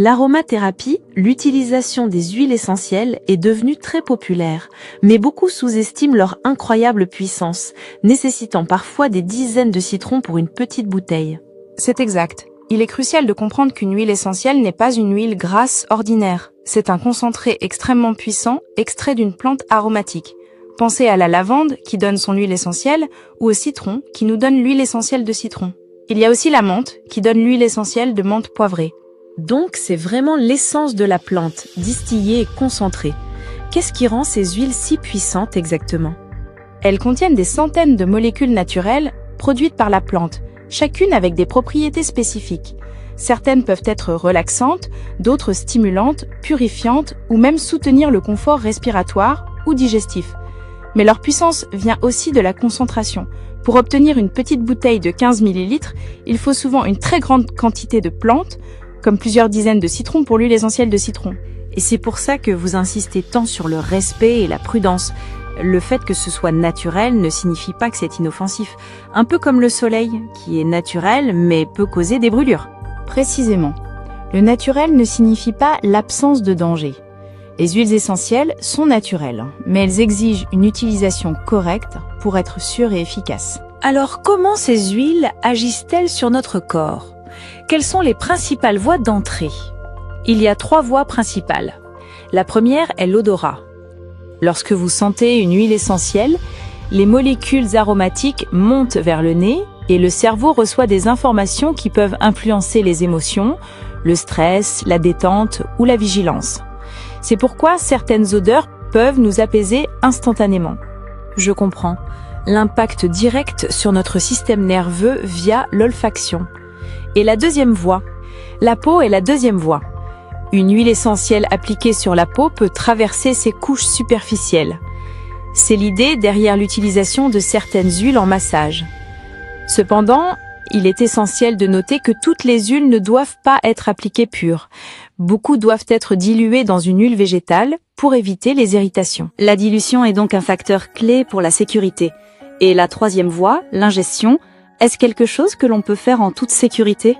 L'aromathérapie, l'utilisation des huiles essentielles est devenue très populaire, mais beaucoup sous-estiment leur incroyable puissance, nécessitant parfois des dizaines de citrons pour une petite bouteille. C'est exact. Il est crucial de comprendre qu'une huile essentielle n'est pas une huile grasse ordinaire. C'est un concentré extrêmement puissant, extrait d'une plante aromatique. Pensez à la lavande qui donne son huile essentielle ou au citron qui nous donne l'huile essentielle de citron. Il y a aussi la menthe qui donne l'huile essentielle de menthe poivrée. Donc c'est vraiment l'essence de la plante, distillée et concentrée. Qu'est-ce qui rend ces huiles si puissantes exactement? Elles contiennent des centaines de molécules naturelles produites par la plante, chacune avec des propriétés spécifiques. Certaines peuvent être relaxantes, d'autres stimulantes, purifiantes ou même soutenir le confort respiratoire ou digestif. Mais leur puissance vient aussi de la concentration. Pour obtenir une petite bouteille de 15 ml, il faut souvent une très grande quantité de plantes, comme plusieurs dizaines de citrons pour l'huile essentielle de citron. Et c'est pour ça que vous insistez tant sur le respect et la prudence. Le fait que ce soit naturel ne signifie pas que c'est inoffensif. Un peu comme le soleil, qui est naturel mais peut causer des brûlures. Précisément. Le naturel ne signifie pas l'absence de danger. Les huiles essentielles sont naturelles, mais elles exigent une utilisation correcte pour être sûres et efficaces. Alors comment ces huiles agissent-elles sur notre corps? Quelles sont les principales voies d'entrée? Il y a 3 voies principales. La première est l'odorat. Lorsque vous sentez une huile essentielle, les molécules aromatiques montent vers le nez et le cerveau reçoit des informations qui peuvent influencer les émotions, le stress, la détente ou la vigilance. C'est pourquoi certaines odeurs peuvent nous apaiser instantanément. Je comprends. L'impact direct sur notre système nerveux via l'olfaction. Et la deuxième voie. La peau est la deuxième voie. Une huile essentielle appliquée sur la peau peut traverser ses couches superficielles. C'est l'idée derrière l'utilisation de certaines huiles en massage. Cependant, il est essentiel de noter que toutes les huiles ne doivent pas être appliquées pures. Beaucoup doivent être diluées dans une huile végétale pour éviter les irritations. La dilution est donc un facteur clé pour la sécurité. Et la troisième voie, l'ingestion, est-ce quelque chose que l'on peut faire en toute sécurité?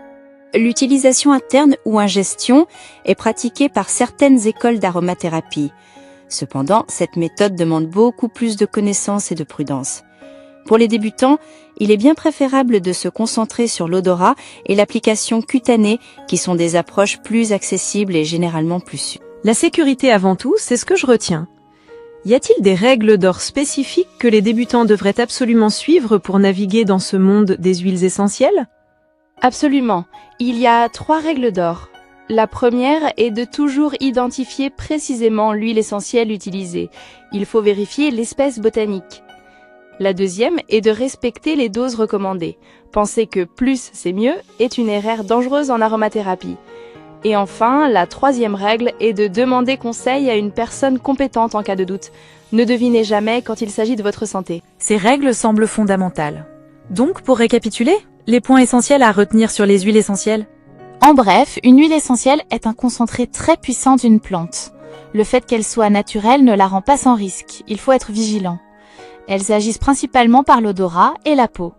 L'utilisation interne ou ingestion est pratiquée par certaines écoles d'aromathérapie. Cependant, cette méthode demande beaucoup plus de connaissances et de prudence. Pour les débutants, il est bien préférable de se concentrer sur l'odorat et l'application cutanée, qui sont des approches plus accessibles et généralement plus sûres. La sécurité avant tout, c'est ce que je retiens. Y a-t-il des règles d'or spécifiques que les débutants devraient absolument suivre pour naviguer dans ce monde des huiles essentielles? Absolument. Il y a 3 règles d'or. La première est de toujours identifier précisément l'huile essentielle utilisée. Il faut vérifier l'espèce botanique. La deuxième est de respecter les doses recommandées. Penser que plus c'est mieux est une erreur dangereuse en aromathérapie. Et enfin, la troisième règle est de demander conseil à une personne compétente en cas de doute. Ne devinez jamais quand il s'agit de votre santé. Ces règles semblent fondamentales. Donc, pour récapituler, les points essentiels à retenir sur les huiles essentielles? En bref, une huile essentielle est un concentré très puissant d'une plante. Le fait qu'elle soit naturelle ne la rend pas sans risque. Il faut être vigilant. Elles agissent principalement par l'odorat et la peau.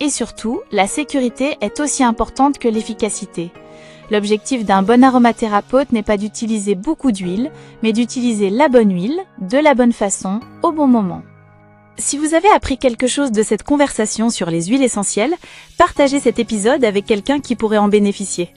Et surtout, la sécurité est aussi importante que l'efficacité. L'objectif d'un bon aromathérapeute n'est pas d'utiliser beaucoup d'huile, mais d'utiliser la bonne huile, de la bonne façon, au bon moment. Si vous avez appris quelque chose de cette conversation sur les huiles essentielles, partagez cet épisode avec quelqu'un qui pourrait en bénéficier.